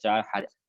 4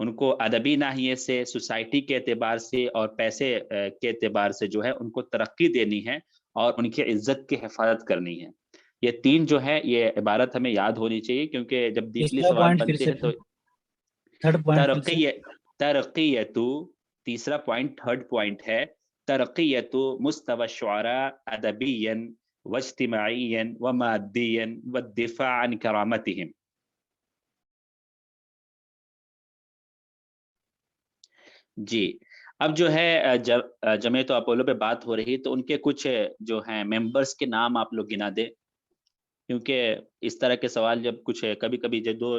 ان کو ادبی ناحیے سے، سوسائٹی کے اعتبار سے اور پیسے کے اعتبار سے جو ہے ان کو ترقی دینی ہے اور ان کی عزت کی حفاظت کرنی ہے. یہ تین جو ہے یہ عبارت ہمیں یاد ہونی چاہیے، کیونکہ جب ڈیپلی تیسرا سوال پوائنٹ پھر بنتے سے ہیں تو تھرڈ پوائنٹ پھر سے ترقیت، تیسرا پوائنٹ تھرڈ پوائنٹ ہے ترقیت مستوى الشعراء ادبيا واجتماعيا وماديا والدفاع عن كرامتهم. جی اب جو ہے جمعیت اپولو پہ بات ہو رہی تو ان کے کچھ جو ہیں ممبرز کے نام آپ لوگ گنا دیں، کیونکہ اس طرح کے سوال جب کچھ کبھی کبھی جو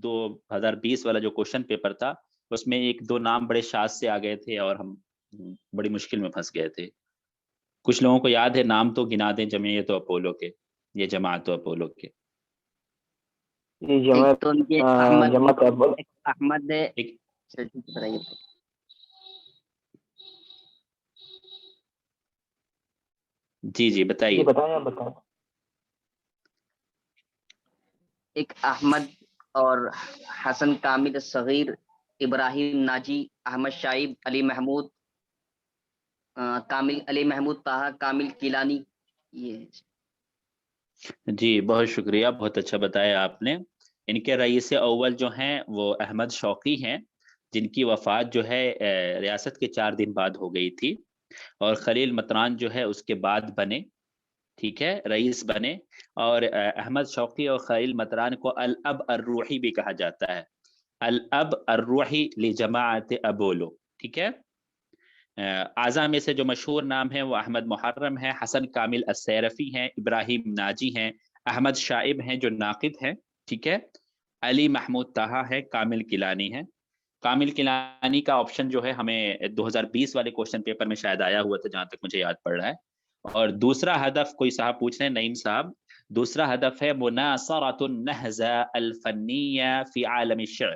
2020 والا جو کوشچن پیپر تھا اس میں ایک دو نام بڑے شاذ سے آ گئے تھے اور ہم بڑی مشکل میں پھنس گئے تھے. کچھ لوگوں کو یاد ہے نام تو گنا دیں جمعیت اپولو کے، یہ جماعت اپولو کے. ایک تو ان کے احمد ایک جی بتائیے. ایک احمد اور حسن کامل الصغیر، ابراہیم ناجی، احمد شائب، علی محمود کامل، علی محمود طاہا، کامل کیلانی. یہ جی بہت شکریہ، بہت اچھا بتایا آپ نے. ان کے رئیس اول جو ہیں وہ احمد شوقی ہیں، جن کی وفات جو ہے ریاست کے 4 دن بعد ہو گئی تھی، اور خلیل مطران جو ہے اس کے بعد بنے، ٹھیک ہے، رئیس بنے. اور احمد شوقی اور خلیل مطران کو الاب الروحی بھی کہا جاتا ہے، الاب الروحی لجماعت ابولو، ٹھیک ہے. اعضاء میں سے جو مشہور نام ہیں وہ احمد محرم ہیں، حسن کامل السیرفی ہیں، ابراہیم ناجی ہیں، احمد شائب ہیں جو ناقد ہیں، ٹھیک ہے، علی محمود طاہا ہے، کامل کیلانی ہے. کامل کیلانی کا آپشن جو ہے ہمیں 2020 والے کوشچن پیپر میں شاید آیا ہوا تھا جہاں تک مجھے یاد پڑ رہا ہے. اور دوسرا ہدف کوئی صاحب پوچھ رہے ہیں، نعیم صاحب، دوسرا ہدف ہے مناصرۃ النہضہ الفنیہ فی عالم الشعر،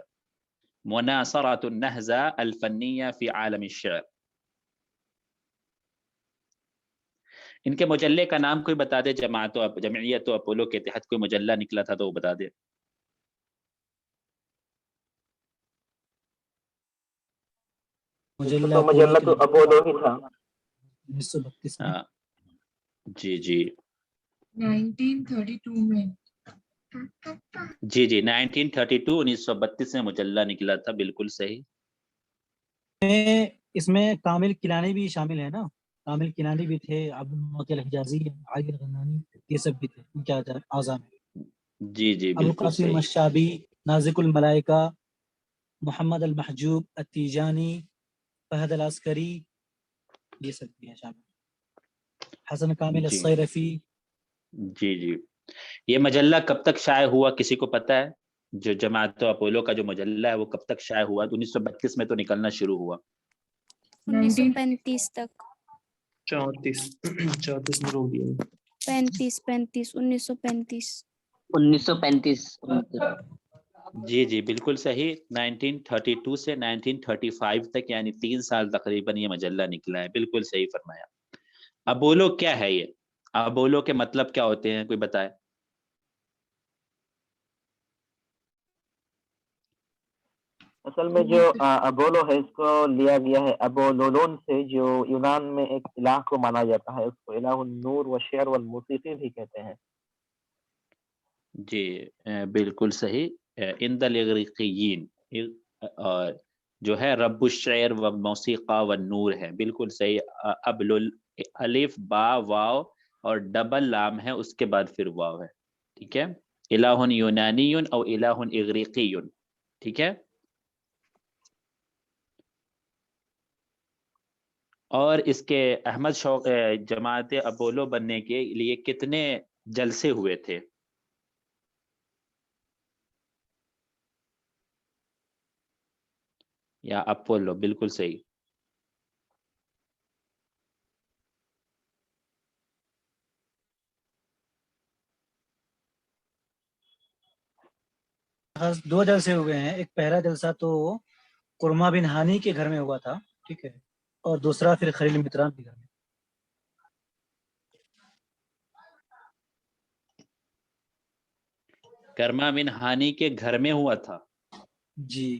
مناصرۃ النہضہ الفنیہ فی عالم الشعر. ان کے مجلے کا نام کوئی بتا دے، جمعیت اپولو کے تحت کوئی مجلہ نکلا تھا تو وہ بتا دے. مجلہ تو اپولو ہی تھا 1932 میں. جی 1932 میں، جی 1932 میں مجلہ نکلا تھا، بالکل صحیح. اس میں کامل کیلانی بھی شامل ہے نا، کامل کیلانی بھی تھے، عبد المعطی الحجازی، علی الغنانی، یہ سب بھی تھے ان کے اعضاء میں. جی ابو بالکل قاسم صحیح. الشابی، نازک الملائکہ، محمد المحجوب التیجانی، فہد العسکری، یہ سب بھی ہیں شامل. حسن کامل جی الصیرفی. جی یہ مجلہ کب تک شائع ہوا کسی کو پتہ ہے؟ جو جماعت اپولو کا جو مجلہ ہے وہ کب تک شائع ہوا؟ 1932 میں تو نکلنا شروع ہوا. 1935 تک. 34 میں روک دیا. 35 1935. 1935. جی بالکل صحیح. 1932 سے 1935 تک یعنی 3 سال تقریباً یہ مجلہ نکلا ہے، بالکل صحیح فرمایا. ابولو کیا ہے؟ یہ ابولو کے مطلب کیا ہوتے ہیں، کوئی بتائے؟ اصل میں جو ابولو ہے اس کو لیا گیا ہے ابولولون سے، جو یونان میں ایک الہ کو مانا جاتا ہے، اس کو الہ النور والشعر والموسیقی بھی کہتے ہیں. جی بالکل صحیح. عند الاغریقیین، اور جو ہے رب الشعر و موسیقی و نور ہے، بالکل صحیح. ابل الف با واو اور ڈبل لام ہے، اس کے بعد پھر واو ہے، ٹھیک ہے. الہ یونانی او الہ اغریقی، ٹھیک ہے. اور اس کے احمد شوق جماعت اپولو بننے کے لیے کتنے جلسے ہوئے تھے؟ یا اپولو، بالکل صحیح. دو جلسے ہوئے ہیں. ایک پہلا جلسہ تو قرما بن ہانی کے گھر میں ہوا تھا، ٹھیک ہے، اور دوسرا پھر خلیل مطران کے گھر میں. کرما بن ہانی کے گھر میں ہوا تھا. جی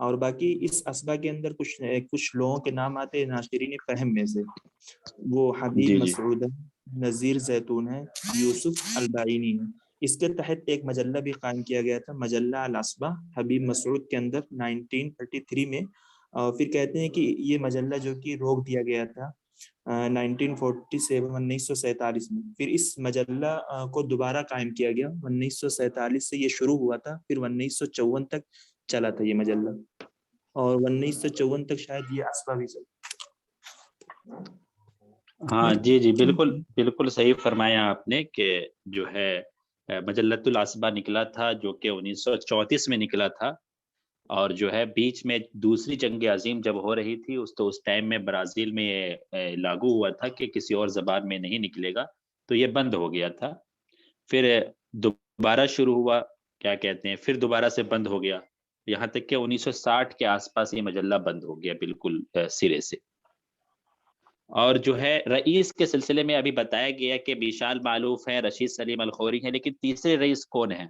اور باقی اس اسبا کے اندر کچھ لوگوں کے نام آتے ہیں ناشرین فہم میں سے، وہ حبیب جی جی مسعود ہے، نذیر زیتون ہے، یوسف البعینی ہے۔ اس کے تحت ایک مجلہ بھی قائم کیا گیا تھا، مجلہ الاسبا حبیب مسعود کے اندر 1933 میں، اور پھر کہتے ہیں کہ یہ مجلہ جو کہ روک دیا گیا تھا 1947 میں، پھر اس مجلہ کو دوبارہ قائم کیا گیا 1947 سے، یہ شروع ہوا تھا، پھر 1954 تک چلا تھا یہ مجلہ، اور 1954 تک شاید یہ اسبا بھی چلا۔ ہاں جی جی بالکل بالکل صحیح فرمایا آپ نے کہ جو ہے مجلۃ الاسبا نکلا تھا جو کہ 1934 میں نکلا تھا، اور جو ہے بیچ میں دوسری جنگ عظیم جب ہو رہی تھی اس ٹائم میں برازیل میں یہ لاگو ہوا تھا کہ کسی اور زبان میں نہیں نکلے گا، تو یہ بند ہو گیا تھا، پھر دوبارہ شروع ہوا، کیا کہتے ہیں، پھر دوبارہ سے بند ہو گیا، یہاں تک کہ 1960 کے آس پاس یہ مجلہ بند ہو گیا بالکل سرے سے۔ اور جو ہے رئیس کے سلسلے میں ابھی بتایا گیا کہ بیشال معلوف ہیں، رشید سلیم الخوری ہیں، لیکن تیسرے رئیس کون ہیں؟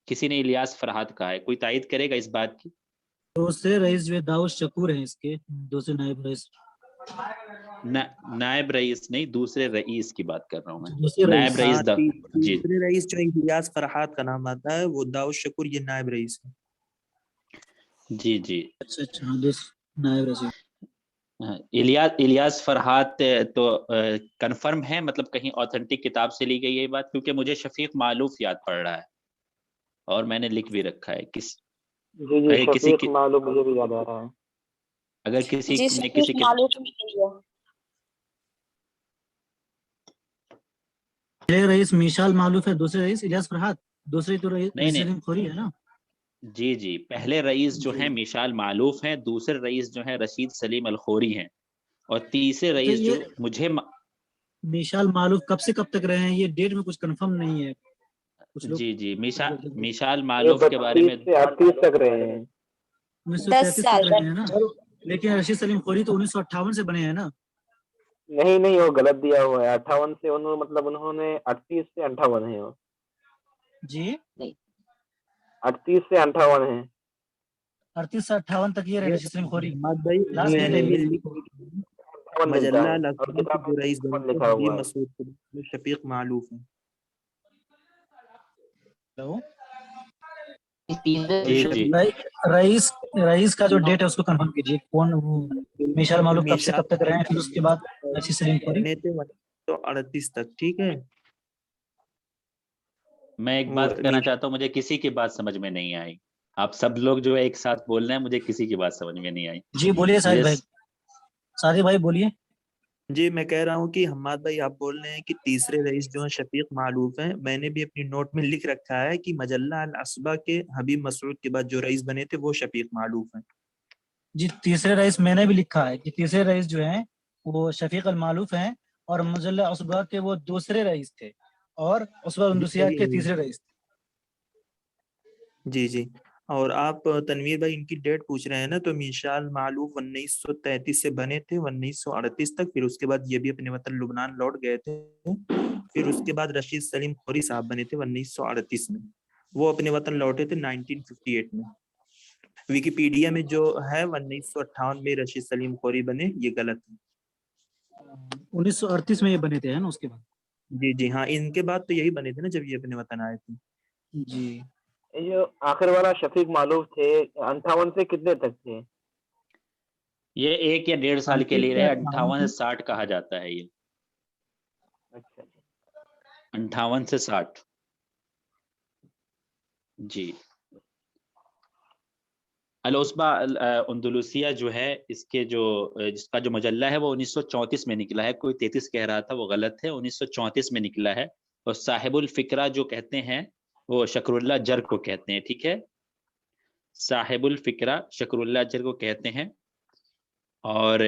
کسی نے الیاس فرحات کہا ہے، کوئی تائید کرے گا اس بات کی؟ دوسرے رئیس جو داؤد شکور ہیں اس کے دوسرے نائب رئیس، نائب رئیس نہیں، دوسرے رئیس کی بات کر رہا ہوں میں، دوسرے نائب رئیس۔ رئیس جی تیسرے رئیس جو الیاس فرحات کا نام آتا ہے، وہ داؤد شکور یہ نائب رئیس ہے۔ جی جی اچھا اچھا، ہاں نائب رئیس۔ الیاس فرحات تو کنفرم ہے، مطلب کہیں آتھنٹک کتاب سے لی گئی یہ بات؟ کیونکہ مجھے شفیق معلوف یاد پڑ رہا ہے اور میں نے لکھ بھی رکھا ہے جی جی اگر کسی شفیق کی معلوم مجھے بھی یاد آ رہا ہے۔ اگر کسی جی نے کسی کی پہلے رئیس میشال معلوف ہے، دوسرے رئیس الیاس فرحات، دوسرے تو رئیس نہیں سلیم خوری ہے نا۔ جی جی پہلے رئیس جو ہیں میشال معلوف ہیں، دوسرے رئیس جو ہیں رشید سلیم الخوری ہیں، اور تیسرے تو رئیس جو یہ مجھے میشال معلوف کب سے کب تک رہے ہیں؟ یہ ڈیٹ میں کچھ کنفرم نہیں ہے، کچھ لوگ جی جی میشال یہ معلوف کے بارے 32 میں سے 38 تک رہے ہیں۔ 1933 سال تک رہے ہیں نا، لیکن رشید سلیم خوری تو 1958 سے بنے ہیں نا۔ نہیں نہیں، وہ غلط دیا ہوا ہے، 58 سے انہوں نے 38 سے 58 ہے، وہ جی 38 سے 58 ہے۔ 38 سے 58 تک یہ رہے رشید سلیم خوری، احمد بھائی لاسٹ میں میں نے رہے بھی یہ۔ لکھ ملتا مجلہ ہے اور الاسبا کتاب کے جو رئیس بنے تھے لکھا حبیب ہوا ہے۔ مسعود میں شفیق معلوف ہیں۔ ہلو، جی رئیس کا جو ڈیٹ ہے اس کو کنفرم کیجیے، کون وہ میشال معلوف کب سے کب تک رہے ہیں، پھر اس کے بعد رشید سلیم خوری۔ بنے تھے 1938 تک، ٹھیک ہے۔ میں ایک بات کہنا چاہتا ہوں، مجھے کسی کی بات سمجھ میں نہیں آئی، آپ سب لوگ جو ہے ایک ساتھ بول رہے ہیں، مجھے کسی کی بات سمجھ میں نہیں آئی۔ جی بولیے ساجد بھائی، ساجد بھائی بولیے۔ جی میں کہہ رہا ہوں کہ حماد بھائی آپ بول رہے ہیں کہ تیسرے رئیس جو ہیں شفیق معلوف ہیں، میں نے بھی اپنی نوٹ میں لکھ رکھا ہے کہ مجلہ الاسبا کے حبیب مسعود کے بعد جو رئیس بنے تھے وہ شفیق معلوف ہیں۔ جی تیسرے رئیس میں نے بھی لکھا ہے کہ تیسرے رئیس جو ہیں وہ شفیق المعلوف ہیں، اور مجلہ اسبا کے وہ دوسرے رئیس تھے، اور اسبا اندوسیہ کے تیسرے رئیس تھے۔ جی جی، اور آپ تنویر بھائی ان کی ڈیٹ پوچھ رہے ہیں نا، تو میشال معلوف 1933 سے بنے تھے 1938 تک، پھر اس کے بعد یہ بھی اپنے وطن لبنان لوٹ گئے تھے، پھر اس کے بعد رشید سلیم خوری صاحب بنے تھے 1938 میں، وہ اپنے وطن لوٹے تھے 1958 میں۔ ویکیپیڈیا میں جو ہے 1958 میں رشید سلیم خوری بنے، یہ غلط ہے۔ 1938 میں یہ بنے تھے نا، اس کے بعد۔ جی جی ہاں، ان کے بعد تو یہی بنے تھے نا جب یہ اپنے وطن آئے تھے۔ جی یہ جو آخر والا شفیق معلوف تھے 58 سے کتنے تک تھے؟ یہ 1 یا 1.5 سال کے لیے رہے، 58 سے 60 کہا جاتا ہے یہ، اچھا 58 سے 60 جی۔ الاسبا اندلسیہ جو ہے اس کا جو مجلہ ہے وہ 1934 میں نکلا ہے، کوئی 33 کہہ رہا تھا وہ غلط ہے، 1934 میں نکلا ہے، اور صاحب الفکرہ جو کہتے ہیں وہ شکر اللہ جر کو کہتے ہیں، ٹھیک ہے، صاحب الفکرہ شکر اللہ جر کو کہتے ہیں، اور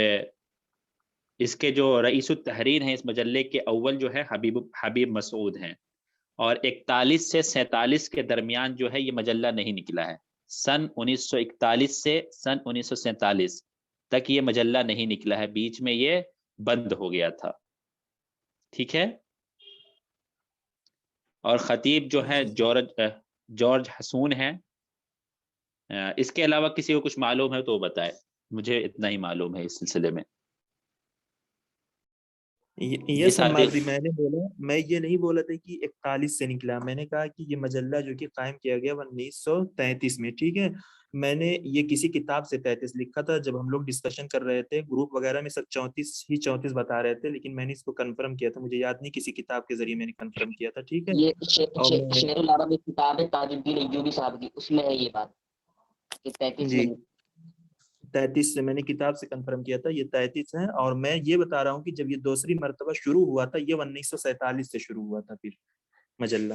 اس کے جو رئیس التحریر ہیں اس مجلے کے اول جو ہے حبیب مسعود ہیں، اور 41 سے 47 کے درمیان جو ہے یہ مجلہ نہیں نکلا ہے، سن 1941 سے سن 1947 تک یہ مجلہ نہیں نکلا ہے، بیچ میں یہ بند ہو گیا تھا، ٹھیک ہے۔ اور خطیب جو ہے جارج حسون ہیں، اس کے علاوہ کسی کو کچھ معلوم ہے تو وہ بتائے، مجھے اتنا ہی معلوم ہے اس سلسلے میں. یہ سماعتی میں نے بولا، میں یہ نہیں بولا تھا کہ 41 سے نکلا، میں نے کہا کہ یہ مجلہ جو کہ قائم کیا گیا 1933 میں، ٹھیک ہے. میں نے یہ کسی کتاب سے 33 لکھا تھا، جب ہم لوگ ڈسکشن کر رہے تھے گروپ وغیرہ میں سب 34 بتا رہے تھے، لیکن میں نے اس کو کنفرم کیا تھا، مجھے یاد نہیں کسی کتاب کے ذریعے میں نے کنفرم کیا تھا، ٹھیک ہے. یہ شعر العرب ایک کتاب ہے تاج الدین ایوبی صاحب کی، اس میں ہے یہ بات کہ 33 جی میں 33 سے میں نے کتاب سے کنفرم کیا تھا، یہ 33 ہے. اور میں یہ بتا رہا ہوں کہ جب یہ دوسری مرتبہ شروع ہوا تھا یہ 1947 سے شروع ہوا تھا پھر مجلہ،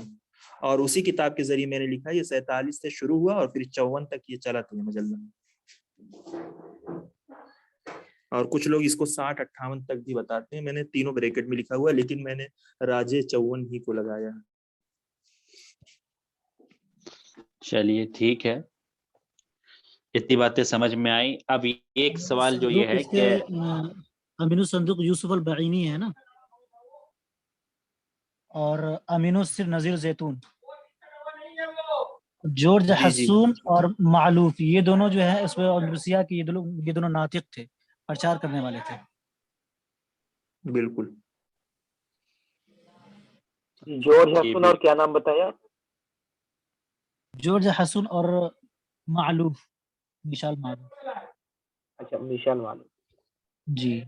اور اسی کتاب کے ذریعے میں نے لکھا یہ 47 سے شروع ہوا اور پھر 54 تک یہ چلا تھا یہ مجلہ. اور کچھ لوگ اس کو 60-58 تک بھی بتاتے ہیں، میں نے تینوں بریکٹ میں لکھا ہوا ہے، لیکن میں نے راجے 54 ہی کو لگایا. چلیے ٹھیک ہے، اتنی باتیں سمجھ میں آئی. اب ایک سوال جو یہ ہے کہ امین الصندوق یوسف البعینی ہے نا، اور امین السر نذیر زیتون، جورج جی حسون اور معلوف، یہ دونوں جو ہے اس اندلسیہ کے یہ دونوں ناطق تھے، پرچار کرنے والے تھے. بالکل. جورج حسن اور کیا نام بتایا؟ جورج حسن اور معلوف، مشال معلوف. اچھا میشان والے. جی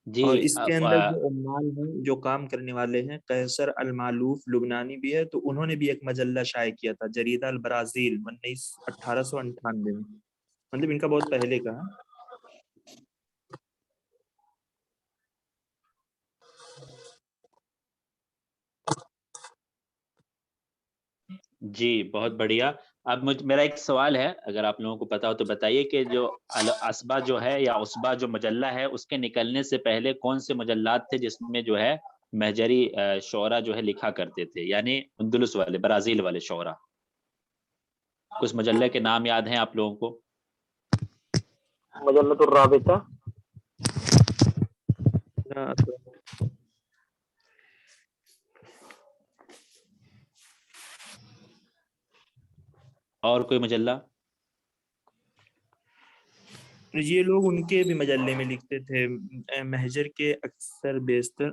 جی اور اس کے اندر جو عمال ہیں جو کام کرنے والے ہیں، قیصر المعلوف لبنانی بھی ہے، تو انہوں نے بھی ایک مجلہ شائع کیا تھا جریدہ البرازیل 1898 میں، مطلب ان کا بہت پہلے کا ہے. جی بہت بڑھیا. اب میرا ایک سوال ہے، اگر آپ لوگوں کو پتا ہو تو بتائیے کہ جو الاسبا جو ہے یا اسبا جو مجلہ ہے، اس کے نکلنے سے پہلے کون سے مجلات تھے جس میں جو ہے مہجری شعرا جو ہے لکھا کرتے تھے، یعنی اندلس والے، برازیل والے شعرا؟ کچھ مجلے کے نام یاد ہیں آپ لوگوں کو؟ مجلۃ الرابطہ. اور کوئی مجلہ؟ یہ لوگ ان کے بھی مجلے میں لکھتے تھے، مہجر کے اکثر بیشتر.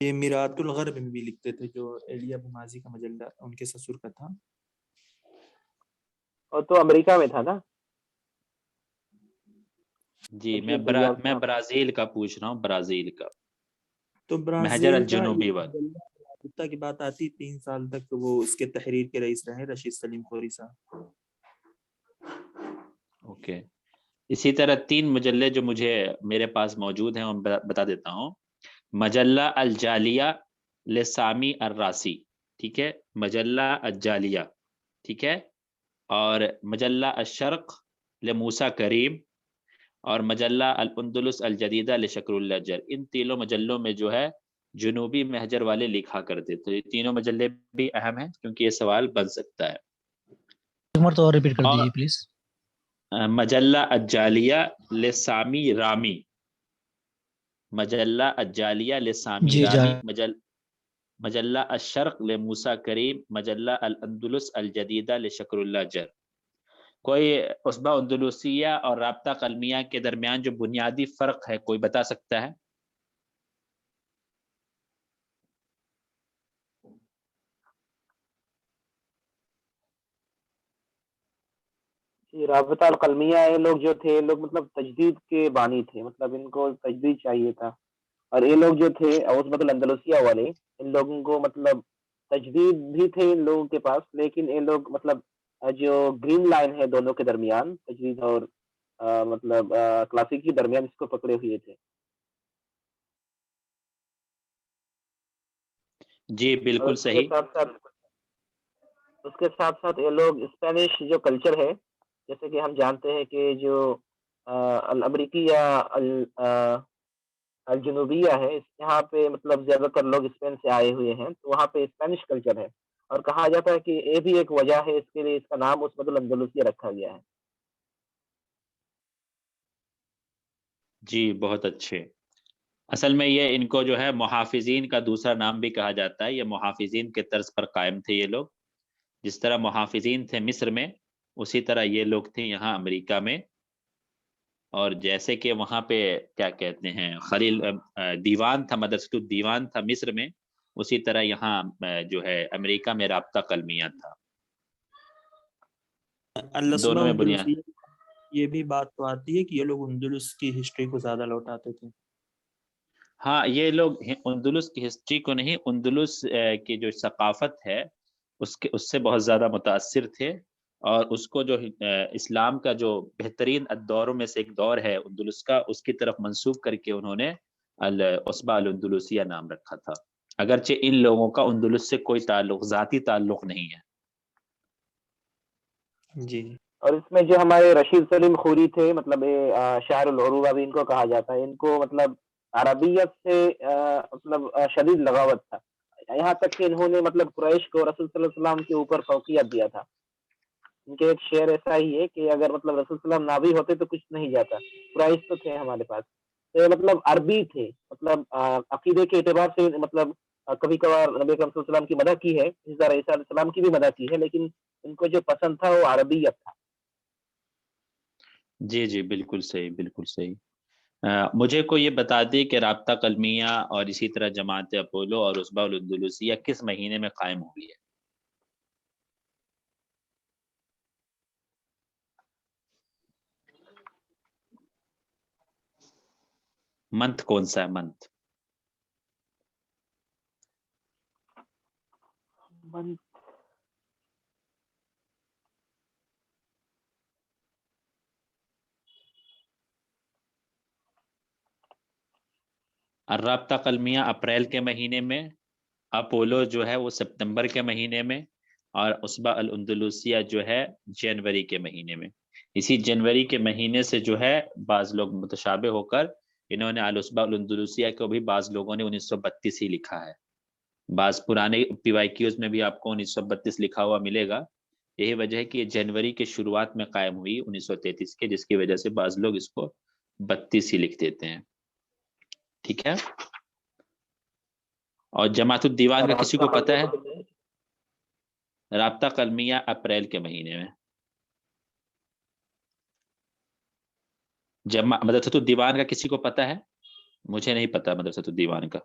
یہ میرات الغرب میں بھی لکھتے تھے، جو ایلیا بمازی کا مجلہ ان کے سسر کا تھا. اور تو امریکہ میں تھا نا؟ جی میں برازیل کا پوچھ رہا ہوں، برازیل کا. تو مہجر برازیل کا الجنوبی والا. کی بات آتی 3 سال تک تو وہ اس کے تحریر کے رئیس رہے رشید سلیم خوری صاحب. اوکے. اسی طرح 3 مجلے جو مجھے میرے پاس موجود ہیں ان بتا دیتا ہوں. مجلہ الجالیہ لسامی الراسی، ٹھیک ہے، مجلہ الجالیہ، ٹھیک ہے، اور مجلہ الشرق لموسیٰ کریم، اور مجلہ الاندلس الجدیدہ لشکر اللہ جر. ان تینوں مجلوں میں جو ہے جنوبی مہجر والے لکھا کرتے تھے. یہ تینوں مجلے بھی اہم ہیں کیونکہ یہ سوال بن سکتا ہے. ایک مرتبہ اور ریپیٹ کر دیجیے پلیز. مجلہ الجالیہ لسامی رامی، مجلہ الجالیہ لسامی جی رامی، مجلہ الشرق لموسیٰ کریم، مجلہ الاندلس الجدیدہ لشکر اللہ جر. کوئی عصبہ اندلسیہ اور رابطہ قلمیہ کے درمیان جو بنیادی فرق ہے کوئی بتا سکتا ہے؟ رابطہ القلمیہ یہ لوگ جو تھے، لوگ مطلب تجدید کے بانی تھے، مطلب ان کو تجدید چاہیے تھا. اور یہ لوگ جو تھے عصبۃ الاندلسیہ والے، ان لوگوں کو مطلب تجدید بھی تھے ان لوگوں کے پاس، لیکن یہ لوگ مطلب جو گرین لائن ہے دونوں کے درمیان، تجدید اور مطلب کلاسک کے درمیان، اس کو پکڑے ہوئے تھے. جی بالکل صحیح. اس کے ساتھ ساتھ یہ لوگ اسپینش جو کلچر ہے، جیسے کہ ہم جانتے ہیں کہ جو الامریکیہ الجنوبیہ ہے، یہاں پہ مطلب زیادہ تر لوگ اسپین سے آئے ہوئے ہیں، تو وہاں پہ اسپینش کلچر ہے، اور کہا جاتا ہے کہ یہ بھی ایک وجہ ہے اس کے لیے اس کا نام عصبۃ الاندلسیہ رکھا گیا ہے. جی بہت اچھے. اصل میں یہ ان کو جو ہے محافظین کا دوسرا نام بھی کہا جاتا ہے. یہ محافظین کے طرز پر قائم تھے یہ لوگ. جس طرح محافظین تھے مصر میں اسی طرح یہ لوگ تھے یہاں امریکہ میں. اور جیسے کہ وہاں پہ کیا کہتے ہیں خلیل دیوان تھا، مدرسۃ الدیوان تھا مصر میں، اسی طرح یہاں جو ہے امریکہ میں رابطہ قلمیہ تھا. دونوں میں بنیاد. یہ بھی بات تو آتی ہے کہ یہ لوگ اندلس کی ہسٹری کو زیادہ لوٹاتے تھے. ہاں یہ لوگ اندلس کی ہسٹری کو نہیں، اندلس کی جو ثقافت ہے اس سے بہت زیادہ متاثر تھے. اور اس کو جو اسلام کا جو بہترین دوروں میں سے ایک دور ہے اندلس کا، اس کی طرف منسوب کر کے انہوں نے العصبہ الاندلسیہ نام رکھا تھا، اگرچہ ان لوگوں کا اندلس سے کوئی تعلق، ذاتی تعلق نہیں ہے. جی. اور اس میں جو ہمارے رشید سلیم خوری تھے، مطلب شاعر العروبہ بھی ان کو کہا جاتا ہے. ان کو مطلب عربیت سے مطلب شدید لغاوت تھا، یہاں تک کہ انہوں نے مطلب قریش کو رسول صلی اللہ علیہ وسلم کے اوپر فوقیت دیا تھا. ان کے ایک شعر ایسا ہی ہے کہ اگر مطلب رسول صلی اللہ علیہ وسلم نہ بھی ہوتے تو کچھ نہیں جاتا، قریش تو تھے ہمارے پاس. تو مطلب عربی تھے، مطلب عقیدے کے اعتبار سے مطلب کبھی کبھار نبی اکرم صلی اللہ علیہ وسلم کی مدح کی ہے، اس طرح عیسیٰ علیہ السلام کی بھی مدح کی ہے، لیکن ان کو جو پسند تھا وہ عربیت تھا. جی جی بالکل صحیح، بالکل صحیح. مجھے کو یہ بتا دیں کہ رابطہ قلمیہ اور اسی طرح جماعت اپولو اور عصبہ الاندلسیہ کس مہینے میں قائم ہوئی ہے؟ منتھ کون سا ہے منتھ؟ الرابطہ قلمیہ اپریل کے مہینے میں، اپولو جو ہے وہ ستمبر کے مہینے میں، اور عصبہ الاندلسیہ جو ہے جنوری کے مہینے میں. اسی جنوری کے مہینے سے جو ہے بعض لوگ متشابہ ہو کر انہوں نے العصبہ الاندلسیہ کو بھی بعض لوگوں نے 1932 ہی لکھا ہے. بعض پرانے پی وائی کیوز میں بھی آپ کو 1932 لکھا ہوا ملے گا. یہی وجہ ہے کہ یہ جنوری کے شروعات میں قائم ہوئی 1933 کے، جس کی وجہ سے بعض لوگ اس کو 32 ہی لکھ دیتے ہیں. ٹھیک ہے. اور جماعت الدیوان کا کسی کو پتہ ہے؟ رابطہ قلمیہ اپریل کے مہینے میں. مدرسۃ الدیوان کا کسی کو پتہ ہے؟ مجھے نہیں پتا مدرسۃ الدیوان کا.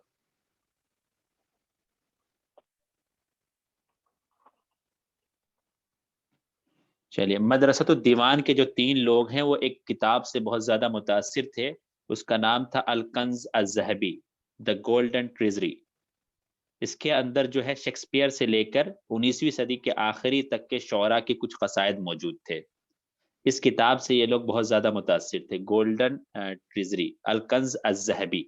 چلیے، مدرسۃ الدیوان کے جو 3 لوگ ہیں وہ ایک کتاب سے بہت زیادہ متاثر تھے، اس کا نام تھا الکنز الذہبی، دا گولڈن ٹریزری. اس کے اندر جو ہے شیکسپیئر سے لے کر 19ویں صدی کے آخری تک کے شعراء کے کچھ قصائد موجود تھے. اس کتاب سے یہ لوگ بہت زیادہ متاثر تھے، گولڈن ٹریزری، الکنز الذہبی.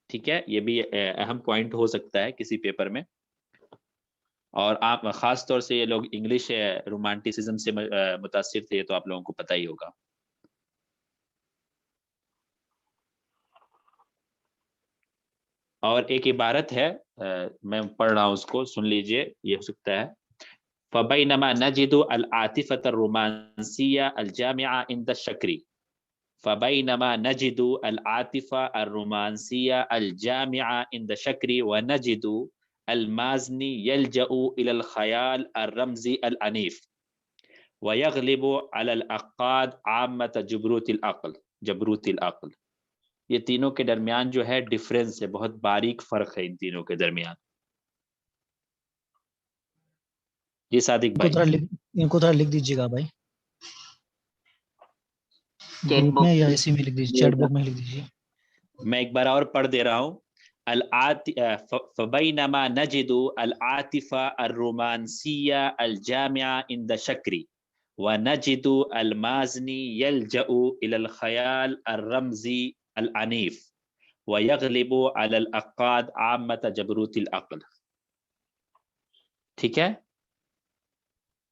ٹھیک ہے، یہ بھی اہم پوائنٹ ہو سکتا ہے کسی پیپر میں. اور آپ خاص طور سے یہ لوگ انگلش رومانٹسزم سے متاثر تھے، تو آپ لوگوں کو پتہ ہی ہوگا. اور ایک عبارت ہے، میں پڑھ رہا ہوں، اس کو سن لیجئے، یہ ہو سکتا ہے. فَبَيْنَمَا نَجِدُ الْعَاطِفَةَ الرُّمَانسِيَّةَ الْجَامِعَةَ عِنْدَ الشَّكْرِ فَبَيْنَمَا نَجِدُ الْعَاطِفَةَ الرُّمَانسِيَّةَ الْجَامِعَةَ عِنْدَ الشَّكْرِ وَنَجِدُ المازنی يلجأ إلى الخیال الرمزی العنیف ويغلب على العقاد عامة جبروت العقل. یہ تینوں کے درمیان جو ہے ڈیفرنس ہے، بہت باریک فرق ہے ان تینوں کے درمیان. جی صادق بھائی، ان کو تھوڑا لکھ دیجیے گا بھائی، چیٹ گروپ میں باکس یا اسی میں لکھ دیجیے، چیٹ باکس میں لکھ دیجیے. میں ایک بار اور پڑھ دے رہا ہوں. فبینما نجد العاطفہ الرومانسیہ الجامعہ عند شکری ونجد المازنی یلجأ الى الخیال الرمزی العنیف ویغلب علی العقاد عامۃ جبروت العقل. ٹھیک ہے،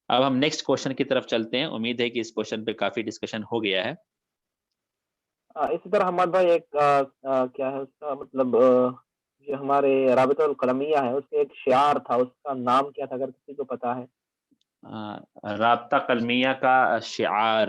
اب ہم نیکسٹ کوشچن کی طرف چلتے ہیں. امید ہے کہ اس کوشچن پہ کافی ڈسکشن ہو گیا ہے. اسی طرح حماد بھائی ایک کیا ہے اس کا مطلب جو ہمارے رابطہ القلمیہ ہے اس کے ایک شعار تھا، اس کا نام کیا تھا اگر کسی کو پتا ہے؟ رابطہ قلمیہ کا شعار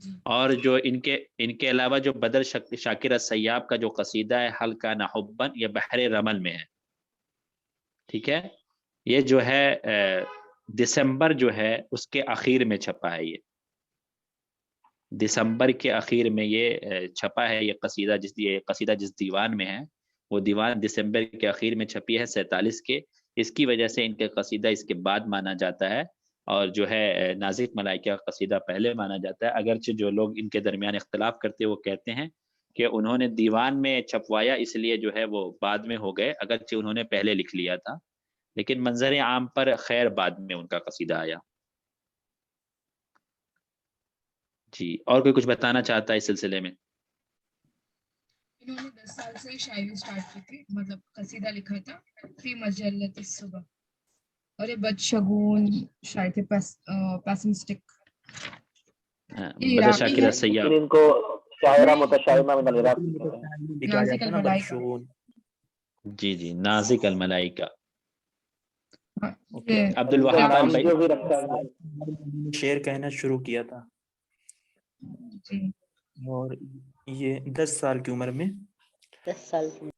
جی اور جو ان کے علاوہ جو بدر شاکر السیاب کا جو قصیدہ ہے حل کا نحبن، یہ بحر رمل میں ہے، ٹھیک ہے، یہ جو ہے دسمبر جو ہے اس کے اخیر میں چھپا ہے، یہ دسمبر کے اخیر میں یہ چھپا ہے، یہ قصیدہ جس دیوان میں ہے وہ دیوان دسمبر کے اخیر میں چھپی ہے 47 کے، اس کی وجہ سے ان کے قصیدہ اس کے بعد مانا جاتا ہے، اور جو ہے نازک ملائکہ کا قصیدہ پہلے مانا جاتا ہے، اگرچہ جو لوگ ان کے درمیان اختلاف کرتے وہ کہتے ہیں کہ انہوں نے دیوان میں چھپوایا اس لیے جو ہے وہ بعد میں ہو گئے، اگرچہ انہوں نے پہلے لکھ لیا تھا، لیکن منظر عام پر خیر بعد میں ان کا قصیدہ آیا۔ جی، اور کوئی کچھ بتانا چاہتا ہے اس سلسلے میں؟ انہوں نے 10 سال سے شاعری اسٹارٹ کی تھی، مطلب قصیدہ لکھا تھا فی مجلت الصبح، اور یہ بدشگون شاعر تھے، پیسمسٹک، یہ بدر عراقی شاکر ہے، السیاب، پھر ان کو شاعرہ نہیں، متشائمہ من العراق کہتے ہیں۔ بھی کہا نازک جاتا ہے نا الملائکہ، بدشگون۔ جی جی، نازک الملائکہ۔ ہاں، اوکے، یہ عبد اور ان کا الوہاب نام بھائی، جو بھی رکھا ہے شعر کہنا شروع کیا تھا، جی اور یہ 10 سال کی عمر میں، 10 سال کی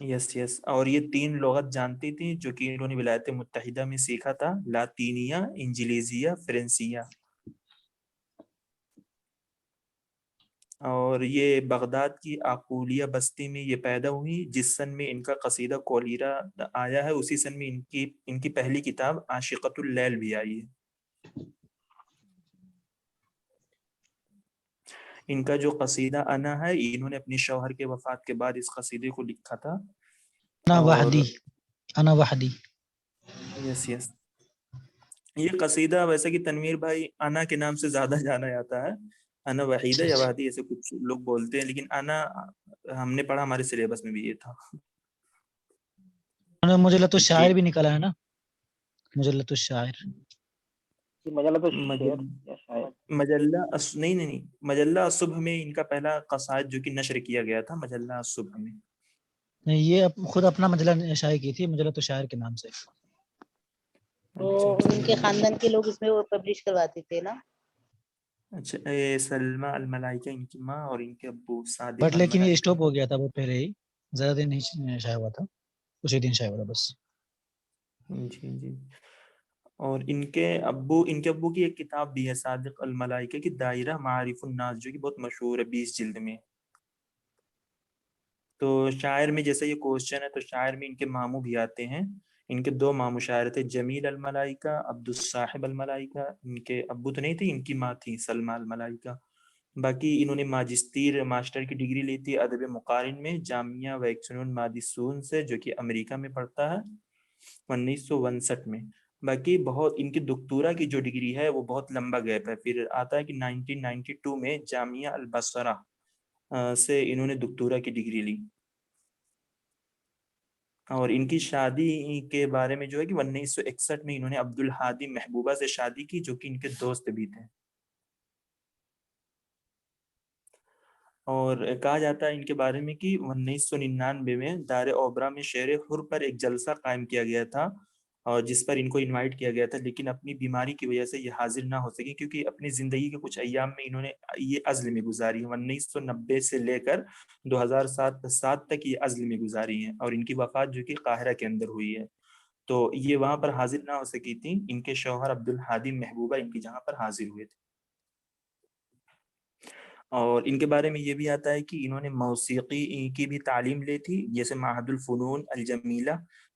یس، اور یہ 3 لغت جانتی تھی جو کہ انہوں نے ولایت متحدہ میں سیکھا تھا، لاطینیہ، انجلیزیہ، فرنسیہ، اور یہ بغداد کی آقولیہ بستی میں یہ پیدا ہوئی، جس سن میں ان کا قصیدہ کولیرا آیا ہے، اسی سن میں ان کی پہلی کتاب عاشقۃ اللیل بھی آئی ہے۔ ان کا جو قصیدہ انا ہے، انہوں نے اپنی شوہر کے وفات کے بعد اس قصیدے کو لکھا تھا، انا اور وحدی، انا وحدی۔ یس، یہ قصیدہ ویسے کہ تنویر بھائی انا کے نام سے زیادہ جانا جاتا ہے، انا وحیدہ یا وحدی ایسے کچھ لوگ بولتے ہیں، لیکن انا ہم نے پڑھا، ہمارے سلیبس میں بھی یہ تھا۔ مجلۃ الشاعر جی، بھی نکلا ہے نا، مجلۃ الشاعر۔ مجلہ تو شعر یا شاعر، نہیں، مجلہ الصبح میں ان کا پہلا قصائد جو کہ نشر کیا گیا تھا، مجلہ الصبح میں۔ نہیں، یہ خود اپنا مجلہ شائع کی تھی مجلۃ الشاعر کے نام سے۔ تو ان کے خاندان کے لوگ اس میں وہ پبلش کرواتے تھے نا۔ اچھا، سلمى الملائکہ ان کی ماں، اور ان کے ابو صادق بٹ لیکن یہ الملائکہ۔ اسٹاپ ہو گیا تھا وہ پہلے ہی، زیادہ دن نہیں شائع ہوا تھا، اسی دن شائع ہوا تھا بس۔ جی، اور ان کے ابو کی ایک کتاب بھی ہے، صادق الملائکہ کی دائرہ معارف الناس، جو کہ بہت مشہور ہے، 20 جلد میں۔ تو شاعر میں جیسے یہ کوشچن ہے، تو شاعر میں ان کے ماموں بھی آتے ہیں، ان کے 2 ماموں شاعر تھے، جمیل الملائکہ، عبد الصاحب الملائکہ، ان کے ابو تو نہیں تھے، ان کی ماں تھی سلمى الملائکہ۔ باقی انہوں نے ماسٹر کی ڈگری لی تھی ادب مقارن میں جامعہ ویکسنون مادیسون سے، جو کہ امریکہ میں پڑھتا ہے، 1959 میں۔ باقی بہت ان کی دکتورا کی جو ڈگری ہے وہ بہت لمبا گیپ ہے، پھر آتا ہے کہ 1992 میں جامعہ البصرہ سے انہوں نے دکتورا کی ڈگری لی، اور ان کی شادی کے بارے میں جو ہے کہ 1961 میں انہوں نے عبد الحادی محبوبہ سے شادی کی، جو کہ ان کے دوست بھی تھے، اور کہا جاتا ہے ان کے بارے میں کہ 1999 میں دار اوبرا میں شعر حر پر ایک جلسہ قائم کیا گیا تھا، اور جس پر ان کو انوائٹ کیا گیا تھا، لیکن اپنی بیماری کی وجہ سے یہ حاضر نہ ہو سکی، کیونکہ اپنی زندگی کے کچھ ایام میں انہوں نے یہ عزل میں گزاری ہے، 1990 سے لے کر 2007 تک یہ عزل میں گزاری ہیں، اور ان کی وفات جو کہ قاہرہ کے اندر ہوئی ہے، تو یہ وہاں پر حاضر نہ ہو سکی تھی، ان کے شوہر عبد الحادی محبوبہ ان کی جہاں پر حاضر ہوئے تھے۔ اور ان کے بارے میں یہ بھی آتا ہے کہ انہوں نے موسیقی کی بھی تعلیم لی تھی، جیسے معہد الفنون الجمیلہ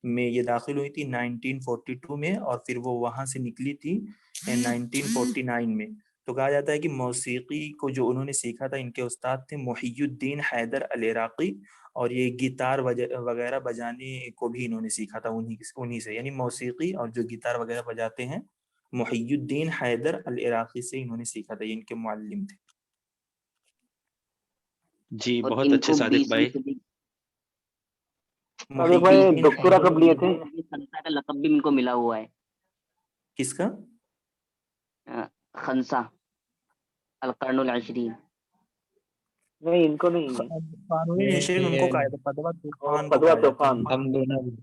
میں یہ داخل ہوئی تھی 1942 میں، اور پھر وہ وہاں سے نکلی تھی 1949 میں۔ تو کہا جاتا ہے کہ موسیقی کو جو انہوں نے سیکھا تھا، ان کے استاد تھے محی الدین حیدر العراقی، اور یہ گیتار وغیرہ بجانے کو بھی انہوں نے سیکھا تھا انہی سے، یعنی موسیقی اور جو گیتار وغیرہ بجاتے ہیں، محی الدین حیدر العراقی سے انہوں نے سیکھا تھا، یہ ان کے معلم تھے۔ جی اور بہت ان اچھے کو صادق 20ویں بھائی۔ صدی صادق بھائی دکتورا کب لیے تھے؟ خنسا کا لقب بھی ان کو ملا ہوا ہے، کس کا؟ خنسا القرن العشرین۔ نہیں ان کو نہیں، قانونی نشین ان کو کہا جاتا، فتویٰ طوفان کو فتویٰ کہا جاتا ہے۔ طوفان۔ ہم دونوں بھی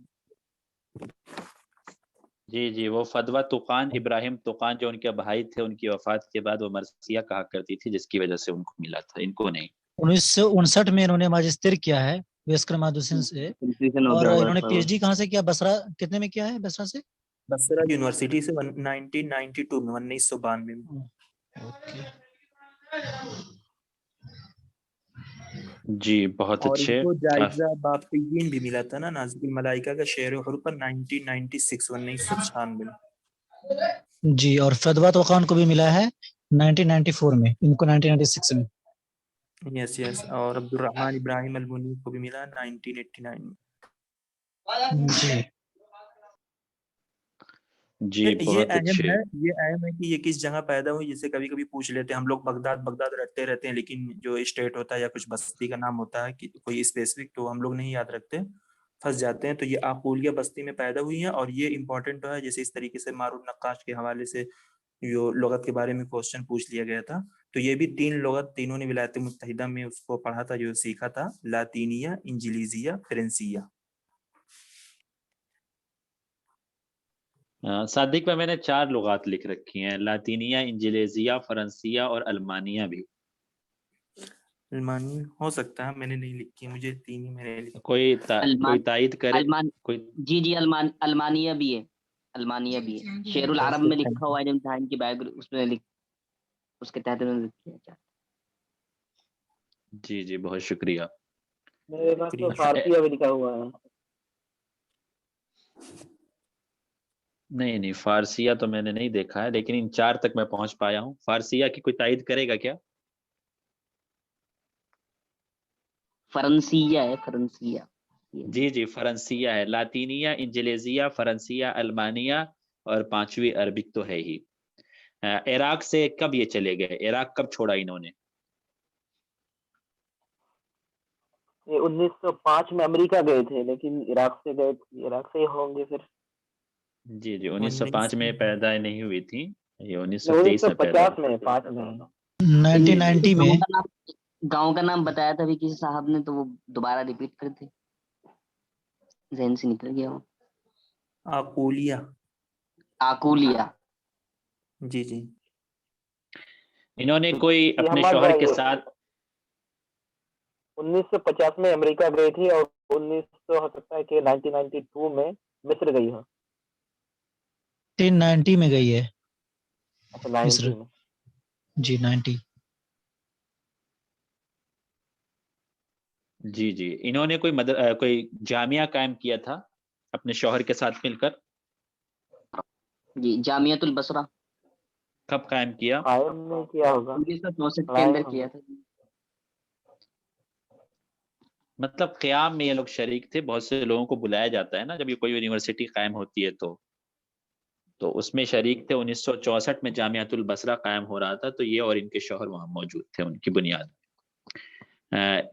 جی جی، وہ فدوہ طوقان ابراہیم طوقان جو ان کے بھائی تھے، ان کی وفات کے بعد وہ مرثیہ کہا کرتی تھی، جس کی وجہ سے ان کو ملا تھا، ان کو نہیں۔ 1959 میں انہوں نے ماجسٹر کیا ہے ویسکر مادوسن سے، اور انہوں نے پی ایچ ڈی کہاں سے کیا؟ بصرہ کتنے میں کیا ہے بصرہ سے؟ بصرہ یونیورسٹی سے 1992 میں 1992 میں۔ جی بہت اور اچھے۔ ان کو جائزہ باقیین بھی ملا تھا نا نازک الملائکہ کا شعر و حر پر 1996 1996 میں۔ جی، اور فدوہ طوقان کو بھی ملا ہے 1994 میں، ان کو 1996 میں۔ یس یس، اور عبد الرحمن ابراہیم المنیف کو بھی ملا 1989 میں۔ جی جی یہ بہت اہم اچھے۔ ہے، یہ اہم ہے کہ یہ کس جگہ پیدا ہوئی، جسے کبھی کبھی پوچھ لیتے ہیں ہم لوگ، بغداد رٹتے رہتے ہیں، لیکن جو اسٹیٹ ہوتا ہے یا کچھ بستی کا نام ہوتا ہے کہ کوئی اسپیسیفک، تو ہم لوگ نہیں یاد رکھتے، پھنس جاتے ہیں۔ تو یہ آقولیہ بستی میں پیدا ہوئی ہیں، اور یہ امپورٹنٹ ہے، جیسے اس طریقے سے مارون نقاش کے حوالے سے جو لغت کے بارے میں کوسچن پوچھ لیا گیا تھا، تو یہ بھی 3 لغت، تینوں نے ولایت متحدہ میں اس کو پڑھا تھا، جو سیکھا تھا، لاطینیہ، انجلیزیہ، فرنسیہ۔ صادق میں نے 4 لغات لکھ رکھی ہیں، لاطینیہ، انجلیزیہ، فرنسیہ اور المانیہ بھی۔ المانی ہو سکتا ہے، میں نے نہیں لکھی، مجھے 3 ہی میں نے لکھی۔ کوئی تائید کرے؟ کوئی جی جی، المانیہ بھی ہے، المانیہ بھی ہے، شعر العرب میں لکھا ہوا ہے، جو امتحان کی بائیوگرافی اس میں اس کے تحت انہوں نے لکھا ہے۔ جی جی بہت شکریہ۔ میرے پاس تو فارسیہ بھی لکھا ہوا ہے۔ نہیں فارسیہ تو میں نے نہیں دیکھا ہے، لیکن ان 4 تک میں پہنچ پایا ہوں۔ فارسیہ کی کوئی تائید کرے گا کیا؟ فرنسیہ ہے، فرنسیہ۔ جی جی فرنسیہ ہے، لاطینیہ، انجلیزیہ، فرنسیہ، المانیہ، اور 5ویں عربک تو ہے ہی۔ عراق سے کب یہ چلے گئے؟ عراق کب چھوڑا انہوں نے؟ یہ 1905 میں امریکہ گئے تھے، لیکن عراق سے گئے تھے، عراق سے ہی ہوں گے پھر۔ جی 1905 میں پیدا نہیں ہوئی تھی، یہ 1923 میں پیدا 1950 میں، 5 میں۔ 1990 میں گاؤں کا نام بتایا تھا بھی کسی صاحب نے، تو وہ دوبارہ ریپیٹ کرتے، ذہن سے نکل گیا وہ۔ آقولیہ۔ آکولیا۔ جی جی۔ انہوں نے کوئی اپنے شوہر کے ساتھ 1950 میں امریکہ گئی تھی، اور 1992 میں مصر گئی ہے۔ 1990 میں گئی ہے اچھا، مصر۔ 90 میں۔ جی 90۔ جی جی انہوں نے کوئی جامعہ قائم کیا تھا اپنے شوہر کے ساتھ مل کر؟ جی، جامعۃ البصرہ۔ کب قائم کیا؟ قائم نہیں کیا ہوگا، 1964 کے اندر کیا تھا۔ مطلب قیام میں یہ لوگ شریک تھے، بہت سے لوگوں کو بلایا جاتا ہے نا جب یہ کوئی یونیورسٹی قائم ہوتی ہے تو اس میں شریک تھے۔ 1964 میں جامعۃ البصرہ قائم ہو رہا تھا، تو یہ اور ان کے شوہر وہاں موجود تھے ان کی بنیاد میں۔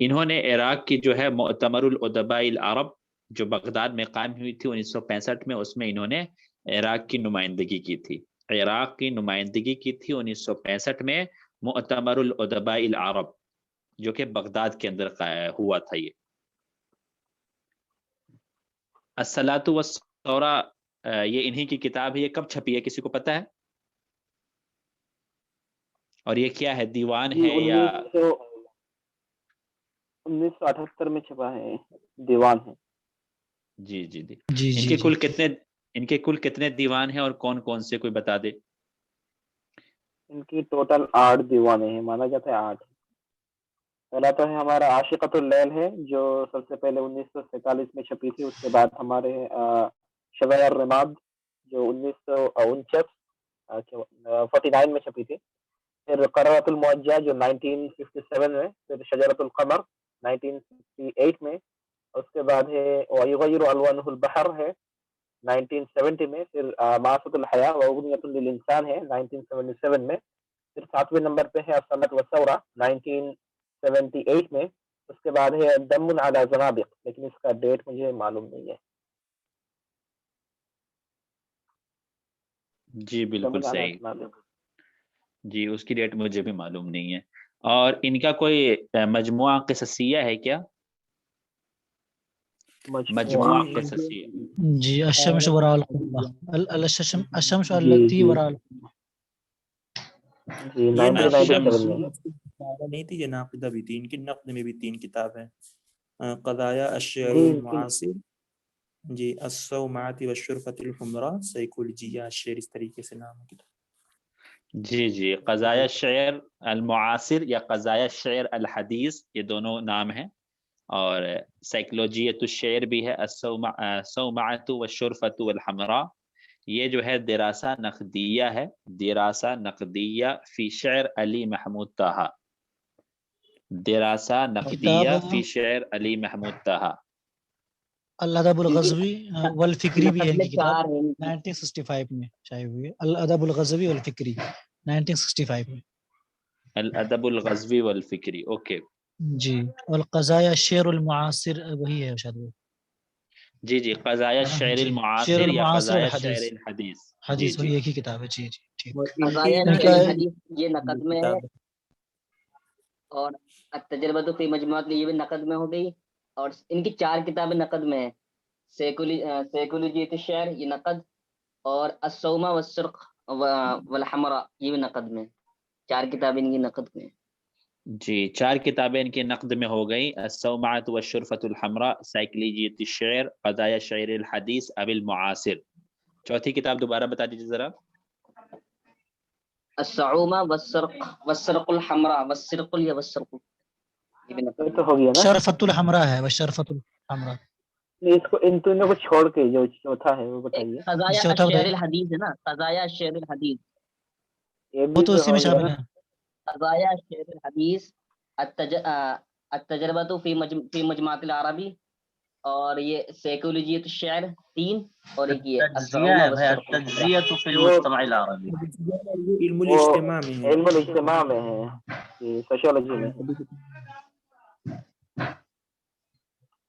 انہوں نے عراق کی جو ہے مؤتمر الادباء العرب جو بغداد میں قائم ہوئی تھی 1965 میں، اس میں انہوں نے عراق کی نمائندگی کی تھی۔ عراق کی نمائندگی کی تھی 1965 میں مؤتمر الادباء العرب، جو کہ بغداد کے اندر ہوا تھا۔ یہ الصلاۃ والسورہ یہ انہی کی کتاب ہے، یہ کب چھپی ہے کسی کو پتہ ہے؟ اور یہ کیا ہے، دیوان ہے یا 1978 میں چھپا ہے، دیوان ہے۔ جی جی جی جی ان کے کل کتنے دیوان ہیں اور کون کون سے، کوئی بتا دے؟ ان کی ٹوٹل 8 دیوانے ہیں، مانا جاتا ہے 8۔ پہلا تو ہے ہمارا عاشقۃ اللیل ہے، جو سب سے پہلے 1947 میں چھپی تھی۔ اس کے بعد ہمارے شبہ الرماد جو 1949 میں چھپی تھی۔ پھر قرۃ الموجہ جو 1957 میں، پھر شجرۃ القمر 1968 میں، اس کے بعد ہے ویغیر الوانہ البحر ہے 1970 میں، پھر معاشۃ الحیاء واغنیۃ للانسان ہے 1977 میں، پھر 7ویں نمبر پہ ہے الصلاۃ والثورہ 1978 میں، اس کے بعد ہے دم علی زنابق، لیکن اس کا ڈیٹ مجھے معلوم نہیں ہے۔ جی بالکل صحیح، جی اس کی ڈیٹ مجھے بھی معلوم نہیں ہے۔ اور ان کا کوئی مجموعہ قصصیہ ہے کیا؟ مجموعہ قصصیہ. جی الشمس وراء القمة الشمس التي وراء القمة. جی یہ 1997 میں. نہیں تھی، یہ ناقدہ بھی تھی، ان کی نقد میں بھی 3 کتاب ہیں. قضایا الشعر جی المعاصر، جی الصومعۃ والشرفۃ الحمراء، سائیکولوجیہ الشعر، اس طریقے سے نام ہے کتاب. جی جی، قضایا الشعر المعاصر یا قضایا الشعر الحدیث، یہ دونوں نام ہیں. اور سائیکولوجیۃ الشعر بھی ہے، الصومعۃ والشرفۃ والحمراء. یہ جو ہے دراسہ نقدیہ ہے، دراسہ نقدیہ فی شعر علی محمود طہا، دراسہ نقدیہ فی شعر علی محمود طہا. الادب الغزوی والفکری بھی ہے ان کی کتاب، 4 ہے. 1965 میں شائع ہوئی ہے. الادب الغزوی والفکری 1965 میں. الادب الغزوی والفکری، اوکے. جی والقضایا الشعر المعاصر وہی ہے شاید وہ. جی جی، قضایا الشعر جی، المعاصر شعر یا المعاصر قضایا والحدیث. الشعر الحدیث. جی حدیث وہی جی ایک ہی کتاب ہے. جی جی ٹھیک. اور ان قضایا کی الشعر الحدیث یہ نقد میں ہے، کتاب اور التجربۃ فی مجموعۃ یہ بھی نقد میں ہو گئی. اور ان کی 4 کتابیں نقد میں ہیں، سائیکولوجیۃ الشعر یہ نقد، اور الصومع والسرق والحمراء یہ بھی نقد میں. 4 کتابیں ان کی نقد میں. جی، 4 کتابیں ان کی نقد میں ہو گئی، الصومعۃ والشرفۃ الحمراء، سائیکولوجیۃ الشعر، قضایا الشعر الحدیث اب المعاصر. چوتھی کتاب دوبارہ بتا دیجیے ذرا. الصعومہ والسرق الحمراء والسرق یا والسرق یہ بھی نقد یہ میں. تو ہو گیا نا. شرفۃ الحمراء ہے، وشرفۃ الحمراء. اس کو ان تینوں کو چھوڑ کے جو چوتھا ہے وہ بتائیے. قضایا چوتھا الشعر بتائیے. الحدیث ہے نا، قضایا الشعر الحدیث، یہ وہ بھی تو تو اسی ہو میں گیا شامل نا. ہے. قضایا الشعر الحدیث، التجربۃ فی مجموعۃ العربی، اور یہ سائیکولوجیۃ الشعر 3، اور ایک یہ الصعومہ والسرق الحمراء. فی المجتمع العربی. علم وہ الاجتماع میں ہے. علم الاجتماع میں ہے، جی سوشیولوجی میں.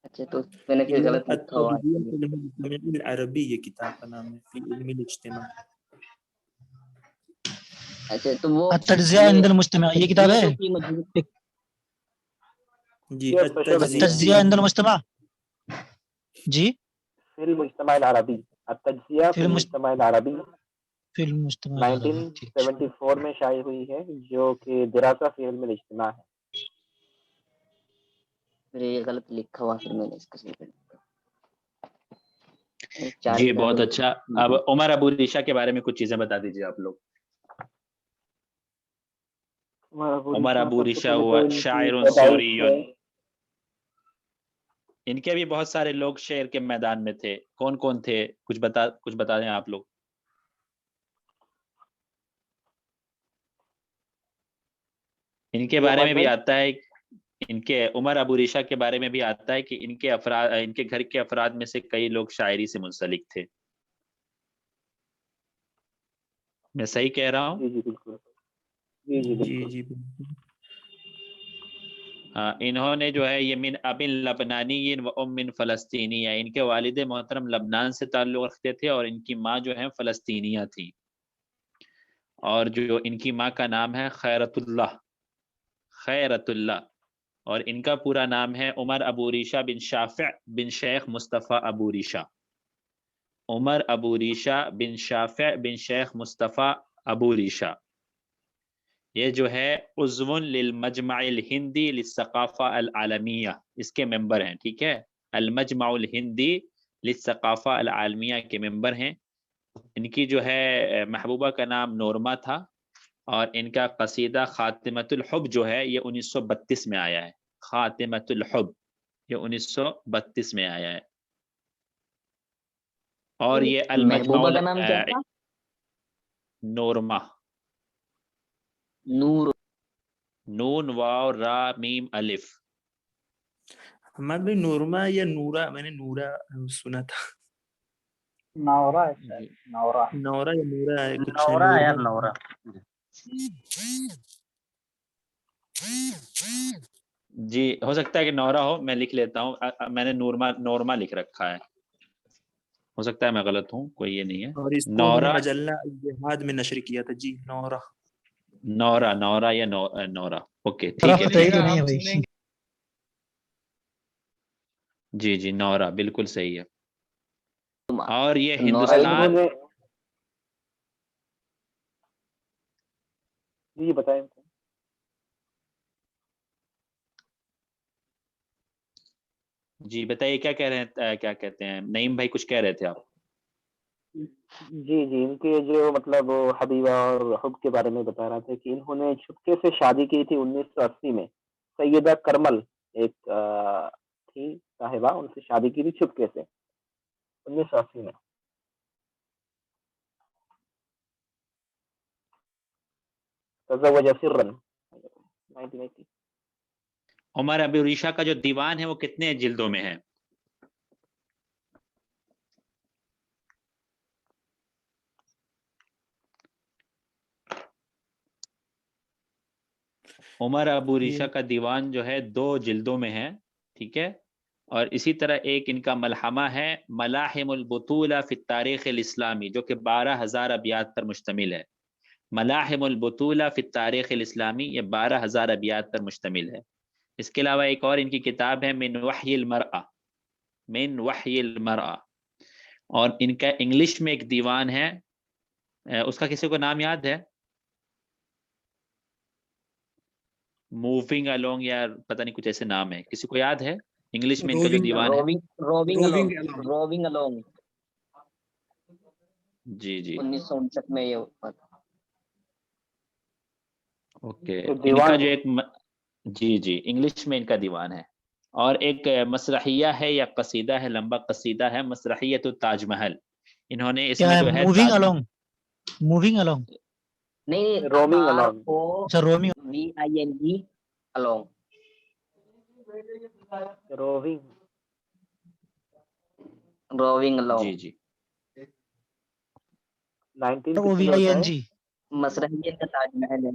اچھا تو میں نے پھر غلط لکھا ہوا ہے. المجتمع العربی یہ کتاب کا نام ہے، فی علم الاجتماع. اچھا تو وہ التجزیہ عند المجتمع یہ کتاب ہے. فی مجموعۃ جی یہ التجزیہ التجزیہ عند المجتمع. جی فی المجتمع العربی، التجزیہ فی المجتمع العربی فی المجتمع العربی. ٹھیک. 1974 میں شائع ہوئی ہے، جو کہ دراسہ فی علم الاجتماع ہے. پھر یہ غلط لکھا ہوا، پھر میں نے اس کو صحیح کر دیا. جی بہت اچھا. اب عمر ابو ریشہ کے بارے میں کچھ چیزیں بتا دیجیے آپ لوگ. عمر ابو ریشہ ہوا شاعر سوری، ان کے بھی بہت سارے لوگ شعر کے میدان میں تھے. کون کون تھے؟ کچھ بتا دیں آپ لوگ. ان کے بارے میں بھی آتا ہے، ان کے عمر ابو ریشہ کے بارے میں بھی آتا ہے کہ ان کے گھر کے افراد میں سے کئی لوگ شاعری سے منسلک تھے. میں صحیح کہہ رہا ہوں؟ جی بالکل. جی جی بالکل. جی انہوں نے جو ہے یہ من اب لبنانی و ام فلسطینی، ان کے والد محترم لبنان سے تعلق رکھتے تھے اور ان کی ماں جو ہے فلسطینیہ تھی. اور جو ان کی ماں کا نام ہے خیرت اللہ، اور ان کا پورا نام ہے عمر ابو ریشہ بن شافع بن شیخ مصطفیٰ ابو ریشہ. عمر ابو ریشہ بن شافع بن شیخ مصطفیٰ ابو ریشہ. یہ جو ہے عضو للمجمع الہندی للثقافہ العالمیہ، اس کے ممبر ہیں. ٹھیک ہے، المجمع الہندی للثقافہ العالمیہ کے ممبر ہیں. ان کی جو ہے محبوبہ کا نام نورما تھا، اور ان کا قصیدہ خاتمۃ الحب جو ہے یہ 1932 میں آیا ہے. خاتمۃ الحب یہ 1932 میں آیا ہے. اور یہ المجمع محبوبہ کا نام کیا تھا؟ نورما، نور، نون واو را میم الف. ہمارے بھی نورما یا نورا، میں نے نورا سنا تھا. نورا نورا یا نورا ہے کچھ. نورا ہے یار، نورا. جی ہو سکتا ہے کہ نورا ہو، میں لکھ لیتا ہوں. میں نے نورما لکھ رکھا ہے، ہو سکتا ہے میں غلط ہوں، کوئی یہ نہیں ہے. اور اس کو انہوں نے مجلہ الجہاد میں نشر کیا تھا. جی نورا یا نورا. اوکے ٹھیک ہے. جی جی نورا بالکل صحیح ہے. اور یہ نورا ہندوستان انہوں نے جی بتائیں. جی بتائیے کیا کہہ رہے ہیں, کیا کہتے ہیں نعیم بھائی, کچھ کہہ رہے تھے آپ. جی جی ان کے جو مطلب حبیبہ اور حب کے بارے میں بتا رہا تھا کہ انہوں نے چھپکے سے شادی کی تھی 1980 میں. سیدہ کرمل ایک تھی صاحبہ, ان سے شادی کی تھی چھپکے سے 1980 میں. تزوج سرا 1980. عمر ابو ریشہ کا جو دیوان ہے وہ کتنے جلدوں میں ہے؟ عمر ابو ریشہ کا دیوان جو ہے 2 جلدوں میں ہے, ٹھیک ہے. اور اسی طرح ایک ان کا ملحمہ ہے ملاحم البطولہ فی التاریخ الاسلامی, جو کہ 12,000 ابیات پر مشتمل ہے. ملاحم البطولہ فی التاریخ الاسلامی, یہ 12,000 ابیات پر مشتمل ہے. اس کے علاوہ ایک اور ان کی کتاب ہے من وحی المرأہ, من وحی المرأہ. اور ان کا انگلش میں ایک دیوان ہے, اس کا کسی کو نام یاد ہے؟ موونگ الونگ یا پتہ نہیں کچھ ایسے نام ہے, کسی کو یاد ہے انگلش میں ان کا جو دیوان ہے؟ روونگ الونگ جی جی 1959 میں یہ ہوا تھا. اوکے. تو ان کا دیوان جو ایک جی جی انگلش میں ان کا دیوان ہے. اور ایک مسرحیہ ہے یا قصیدہ ہے, لمبا قصیدہ ہے, مسرحیت تاج محل. انہوں نے اس کیا میں ہے؟ جو ہے موونگ الونگ, موونگ الونگ, نہیں, رومنگ الونگ. اچھا رومی. ROVING along. روونگ along. جی جی OVING. مسرحیت کا تاج محل ہے.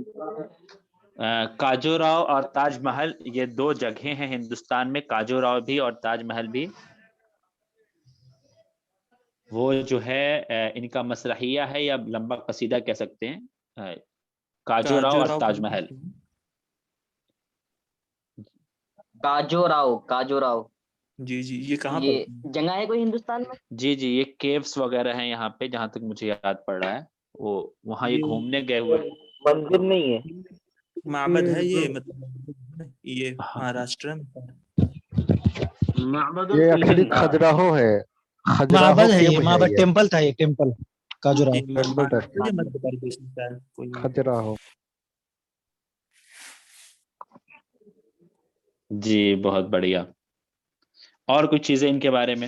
کاجو راؤ اور تاج محل یہ 2 جگہیں ہیں ہندوستان میں, کاجو راؤ بھی اور تاج محل بھی. وہ جو ہے ان کا مسرحیہ ہے یا لمبا قصیدہ کہہ سکتے ہیں, کاجو راؤ اور تاج محل. کاجو راؤ جی جی یہ کہاں پر؟ یہ جگہ ہے کوئی ہندوستان میں؟ جی جی یہ کیوس وغیرہ ہیں یہاں پہ, جہاں تک مجھے یاد پڑ رہا ہے. وہ وہاں یہ گھومنے گئے ہوئے. مندر نہیں ہے, معبد ہے یہ, مطلب یہ مہاراشٹر میں. یہ ایکچولی کھجراہو ہے, کھجراہو معبد ہے, یہ کیمپ ہے, معبد یہ ٹیمپل تھا, یہ ٹیمپل کاجوراہو. یہ ٹیمپل مہاراشٹر یا مدھیہ پردیش میں شاید کوئی. کھجراہو. جی بہت بڑھیا. اور کچھ چیزیں ان کے بارے میں؟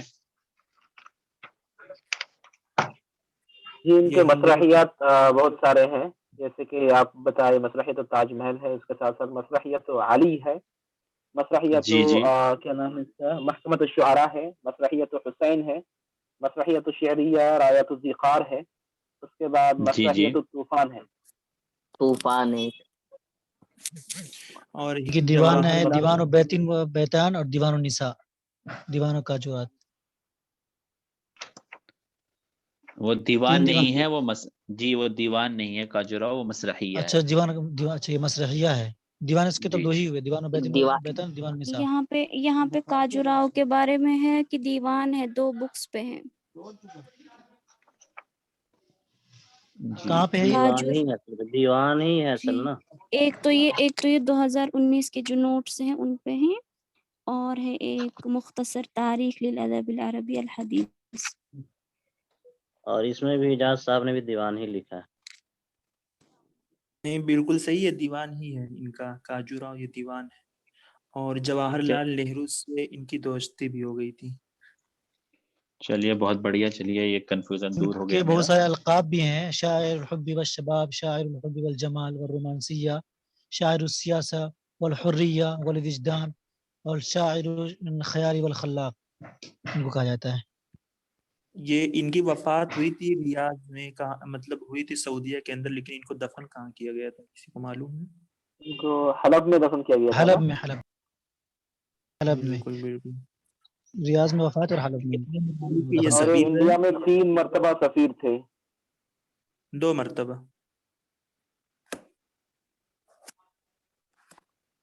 جی ان یہ کے ہندو مسرحیات بہت سارے ہیں, جیسے کہ آپ بتائے مسرحیت تاج محل ہے, اس کے ساتھ ساتھ مسرحیت علی ہے, مسرحیت جی جی کیا نام ہے اس کا, محکمۃ الشعراء ہے, مسرحیت حسین ہے, مسرحیت الشعریہ رایت الذخار ہے, اس کے بعد جی جی مسرحیت الطوفان ہے. طوفان ہے. اور کہ دیوان ہے, جواہر لال دیوان و بیتین و بیتان اور دیوان النساء, دیوان و کاجورات. وہ دیوان 3 نہیں دیوان. ہے, وہ جی وہ دیوان نہیں ہے کاجوراؤ, وہ مسرحیہ ہے. اچھا دیوان, اچھا یہ مسرحیہ ہے. دیوان اس کے تو جی 2 ہی ہوئے, دیوان و دیوان بیتان, دیوان النساء. یہاں پہ کاجوراؤ کے بارے میں ہے کہ دیوان ہے, 2 بکس پہ ہیں. جی کہاں پہ ہے یہ؟ دیوان ہی ہے جی. ایک تو یہ 2019 کے جو نوٹس ہیں ان پہ ہیں, اور ہے ایک مختصر تاریخ للادب العربی الحدیث. اور اس میں بھی اجاز صاحب نے بھی دیوان ہی لکھا ہے. نہیں بالکل صحیح ہے, دیوان ہی ہے ان کا, کاجوراؤ یہ دیوان ہے. اور جواہر لال نہرو سے ان کی دوستی بھی ہو گئی تھی. چلیے بہت بڑھیا, چلیے یہ کنفیوژن ان دور ہو کے گیا میرا. بہت سارے القاب بھی ہیں, شاعر الحب والشباب, شاعر الحب والجمال والرومانسیہ, شاعر السیاسہ والحریہ والوجدان, اور شاعر الخیال والخلاق ان کو کہا جاتا ہے. یہ ان کی وفات ہوئی تھی ریاض میں, کہاں مطلب ہوئی تھی سعودیہ کے اندر, لیکن ان کو دفن کہاں کیا گیا تھا, کسی کو معلوم ہے؟ ان کو حلب میں دفن کیا گیا تھا نا. حلب میں, حلب میں, بالکل بالکل. ریاض میں وفات اور حلب میں یہ اور سفیر انڈیا میں 3 مرتبہ سفیر تھے. 2 مرتبہ.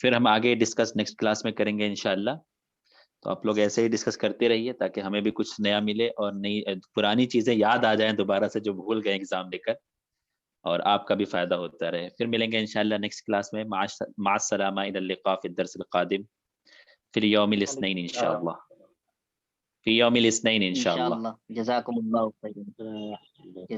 پھر ہم آگے ڈسکس نیکسٹ کلاس میں کریں گے انشاءاللہ. تو آپ لوگ ایسے ہی ڈسکس کرتے رہیے تاکہ ہمیں بھی کچھ نیا ملے اور نئی پرانی چیزیں یاد آ جائیں دوبارہ سے جو بھول گئے ایگزام دے کر, اور آپ کا بھی فائدہ ہوتا رہے. پھر ملیں گے انشاءاللہ نیکسٹ کلاس میں. مع السلامہ الى اللقاء فی الدرس القادم فی اليوم الاثنین انشاءاللہ. فی یوم الاثنین انشاءاللہ. انشاءاللہ. جزاکم اللہ خیر.